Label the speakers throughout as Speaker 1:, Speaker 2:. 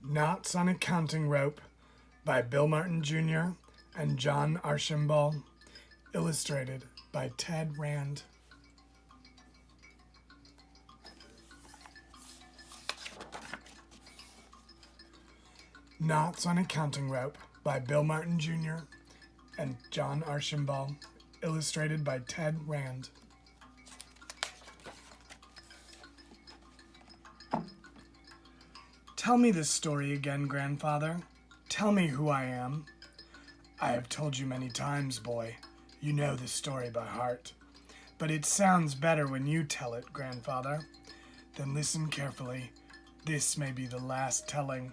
Speaker 1: Knots on a Counting Rope by Bill Martin Jr. and John Archambault, illustrated by Ted Rand. Knots on a Counting Rope by Bill Martin Jr. and John Archambault, illustrated by Ted Rand. Tell me this story again, grandfather. Tell me who I am. I have told you many times, boy. You know the story by heart. But it sounds better when you tell it, grandfather. Then listen carefully. This may be the last telling.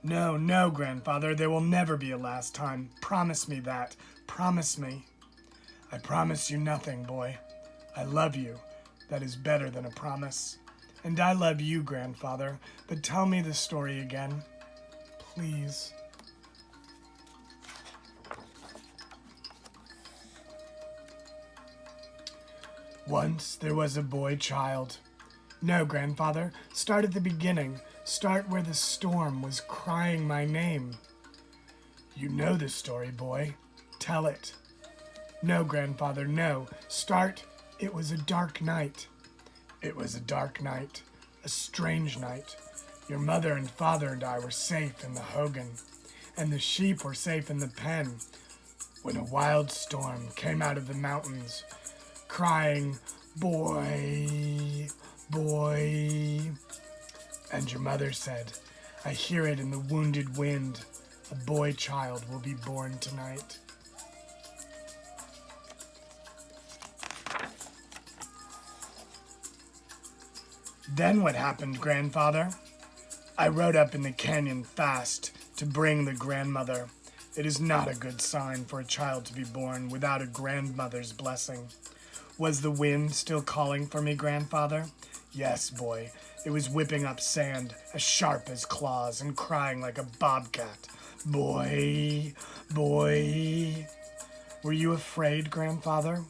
Speaker 1: No, grandfather, there will never be a last time. Promise me that. Promise me. I promise you nothing, boy. I love you. That is better than a promise. And I love you, grandfather, but tell me the story again, please. Once there was a boy child. No, grandfather, start at the beginning. Start where the storm was crying my name. You know the story, boy. Tell it. No, grandfather, no. Start, it was a dark night. It was a dark night, a strange night. Your mother and father and I were safe in the hogan, and the sheep were safe in the pen, when a wild storm came out of the mountains, crying, "Boy, boy." And your mother said, "I hear it in the wounded wind. A boy child will be born tonight." Then what happened, grandfather? I rode up in the canyon fast to bring the grandmother. It is not a good sign for a child to be born without a grandmother's blessing. Was the wind still calling for me, grandfather? Yes, boy. It was whipping up sand as sharp as claws and crying like a bobcat. Boy, boy. Were you afraid, grandfather?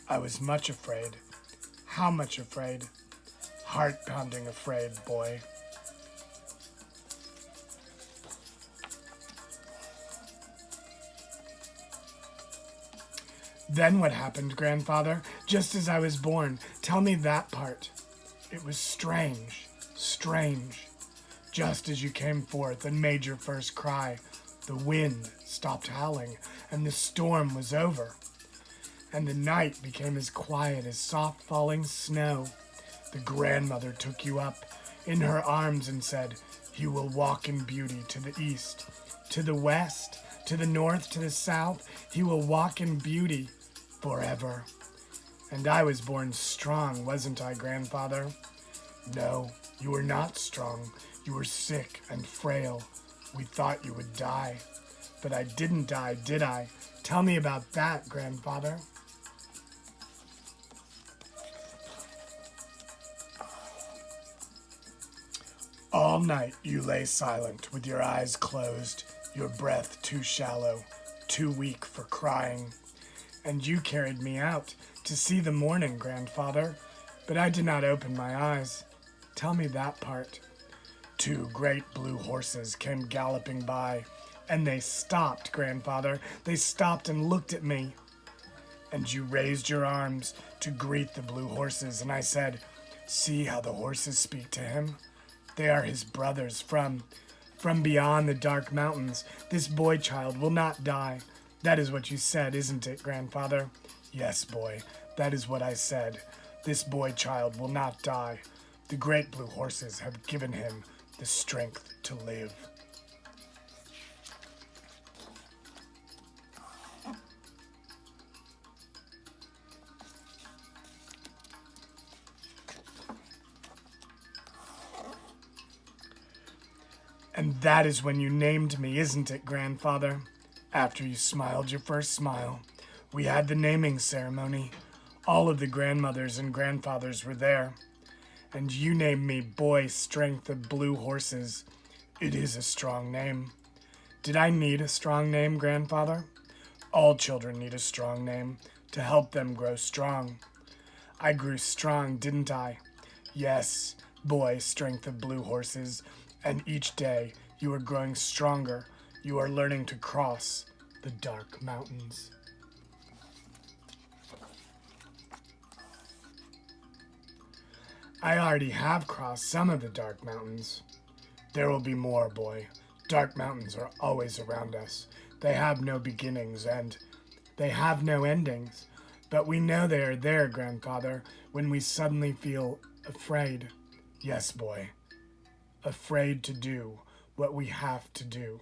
Speaker 1: I was much afraid. How much afraid? Heart-pounding afraid, boy. Then what happened, grandfather? Just as I was born. Tell me that part. It was strange, strange. Just as you came forth and made your first cry, the wind stopped howling and the storm was over. And the night became as quiet as soft falling snow. The grandmother took you up in her arms and said, "You will walk in beauty to the east, to the west, to the north, to the south. He will walk in beauty forever." And I was born strong, wasn't I, grandfather? No, you were not strong. You were sick and frail. We thought you would die. But I didn't die, did I? Tell me about that, grandfather. All night you lay silent, with your eyes closed, your breath too shallow, too weak for crying. And you carried me out to see the morning, grandfather, but I did not open my eyes. Tell me that part. Two great blue horses came galloping by, and they stopped, grandfather. They stopped and looked at me. And you raised your arms to greet the blue horses, and I said, "See how the horses speak to him? They are his brothers from beyond the dark mountains. This boy child will not die." That is what you said, isn't it, grandfather? Yes, boy, that is what I said. This boy child will not die. The great blue horses have given him the strength to live. And that is when you named me, isn't it, grandfather? After you smiled your first smile, we had the naming ceremony. All of the grandmothers and grandfathers were there. And you named me Boy Strength of Blue Horses. It is a strong name. Did I need a strong name, grandfather? All children need a strong name to help them grow strong. I grew strong, didn't I? Yes, Boy Strength of Blue Horses. And each day you are growing stronger. You are learning to cross the dark mountains. I already have crossed some of the dark mountains. There will be more, boy. Dark mountains are always around us. They have no beginnings and they have no endings. But we know they are there, grandfather, when we suddenly feel afraid. Yes, boy. Afraid to do what we have to do.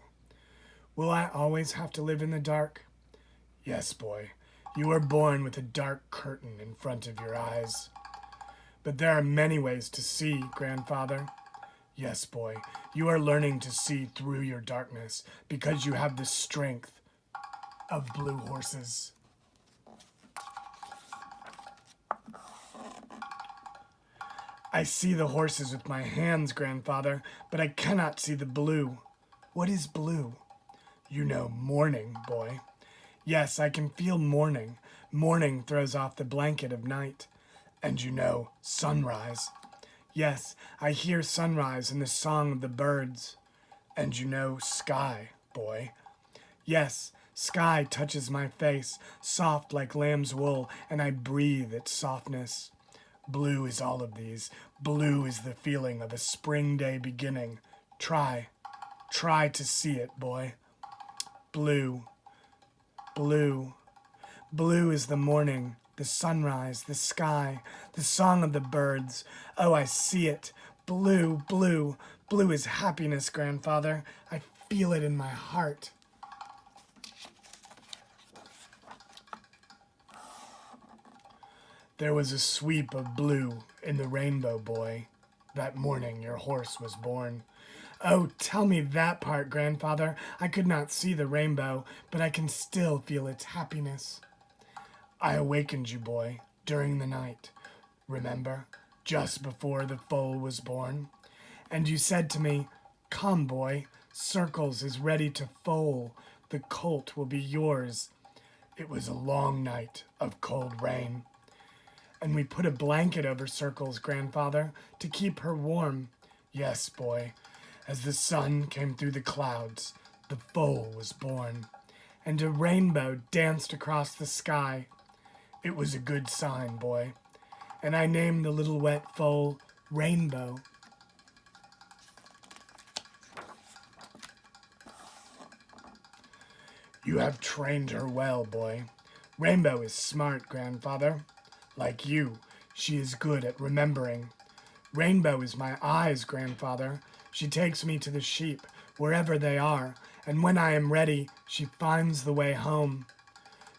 Speaker 1: Will I always have to live in the dark? Yes, boy. You are born with a dark curtain in front of your eyes. But there are many ways to see, grandfather. Yes, boy, you are learning to see through your darkness because you have the strength of blue horses. I see the horses with my hands, grandfather, but I cannot see the blue. What is blue? You know, morning, boy. Yes, I can feel morning. Morning throws off the blanket of night. And you know, sunrise. Yes, I hear sunrise in the song of the birds. And you know, sky, boy. Yes, sky touches my face, soft like lamb's wool, and I breathe its softness. Blue is all of these. Blue is the feeling of a spring day beginning. Try to see it, boy. Blue, blue, blue is the morning, the sunrise, the sky, the song of the birds. Oh, I see it. Blue, blue, blue is happiness, grandfather. I feel it in my heart. There was a sweep of blue in the rainbow, boy. That morning your horse was born. Oh, tell me that part, grandfather. I could not see the rainbow, but I can still feel its happiness. I awakened you, boy, during the night. Remember, just before the foal was born? And you said to me, "Come, boy, Circles is ready to foal. The colt will be yours." It was a long night of cold rain. And we put a blanket over Circles, grandfather, to keep her warm. Yes, boy. As the sun came through the clouds, the foal was born, and a rainbow danced across the sky. It was a good sign, boy, and I named the little wet foal Rainbow. You have trained her well, boy. Rainbow is smart, grandfather. Like you, she is good at remembering. Rainbow is my eyes, grandfather. She takes me to the sheep, wherever they are, and when I am ready, she finds the way home.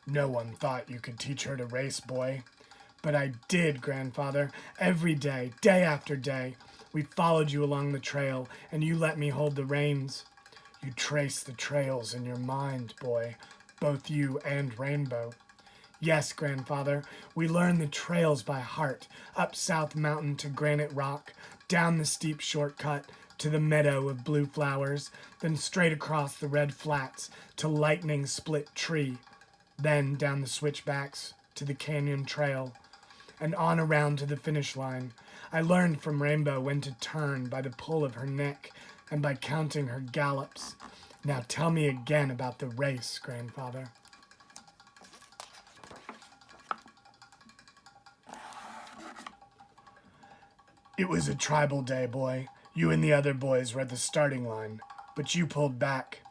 Speaker 1: No one thought you could teach her to race, boy. But I did, grandfather, every day, day after day. We followed you along the trail, and you let me hold the reins. You trace the trails in your mind, boy, both you and Rainbow. Yes, grandfather, we learned the trails by heart, up South Mountain to Granite Rock, down the steep shortcut to the meadow of blue flowers, then straight across the red flats to Lightning Split Tree, then down the switchbacks to the canyon trail, and on around to the finish line. I learned from Rainbow when to turn by the pull of her neck and by counting her gallops. Now tell me again about the race, grandfather. It was a tribal day, boy. You and the other boys were at the starting line, but you pulled back.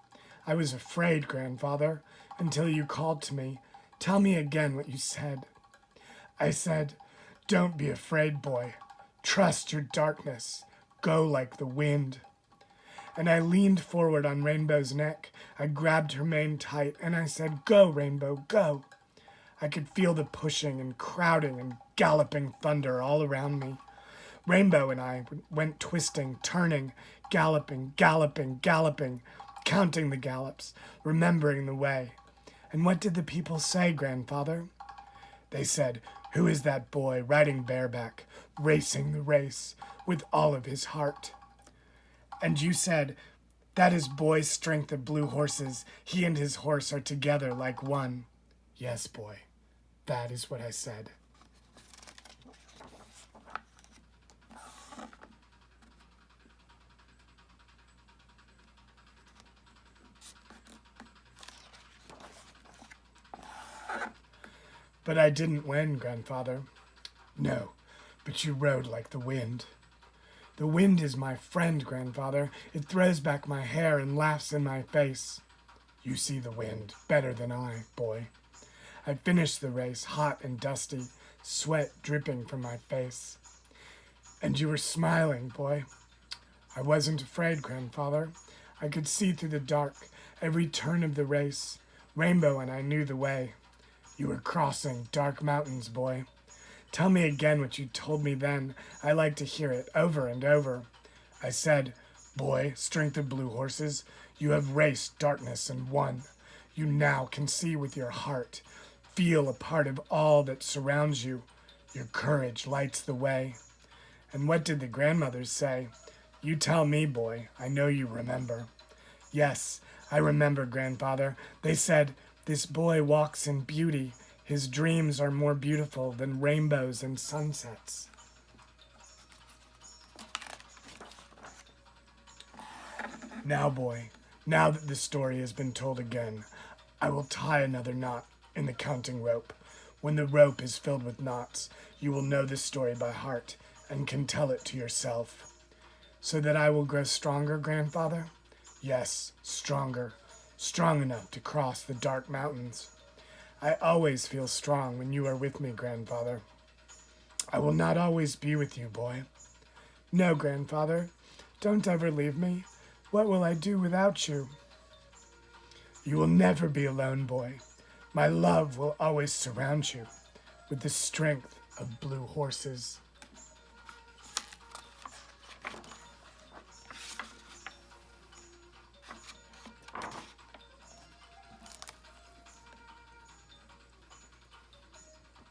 Speaker 1: I was afraid, grandfather, until you called to me. Tell me again what you said. I said, "Don't be afraid, boy. Trust your darkness. Go like the wind." And I leaned forward on Rainbow's neck. I grabbed her mane tight, and I said, "Go, Rainbow, go." I could feel the pushing and crowding and galloping thunder all around me. Rainbow and I went twisting, turning, galloping, galloping, galloping, counting the gallops, remembering the way. And what did the people say, grandfather? They said, "Who is that boy riding bareback, racing the race with all of his heart?" And you said, "That is boy's strength of blue horses. He and his horse are together like one." Yes, boy, that is what I said. But I didn't win, grandfather. No, but you rode like the wind. The wind is my friend, grandfather. It throws back my hair and laughs in my face. You see the wind better than I, boy. I finished the race, hot and dusty, sweat dripping from my face. And you were smiling, boy. I wasn't afraid, grandfather. I could see through the dark, every turn of the race. Rainbow, and I knew the way. You were crossing dark mountains, boy. Tell me again what you told me then. I like to hear it over and over. I said, boy, strength of blue horses, you have raced darkness and won. You now can see with your heart, feel a part of all that surrounds you. Your courage lights the way. And what did the grandmothers say? You tell me, boy, I know you remember. Yes, I remember, grandfather. They said, this boy walks in beauty. His dreams are more beautiful than rainbows and sunsets. Now, boy, now that the story has been told again, I will tie another knot in the counting rope. When the rope is filled with knots, you will know this story by heart and can tell it to yourself. So that I will grow stronger, grandfather? Yes, stronger. Strong enough to cross the dark mountains. I always feel strong when you are with me, grandfather. I will not always be with you, boy. No, grandfather, don't ever leave me. What will I do without you? You will never be alone, boy. My love will always surround you with the strength of blue horses.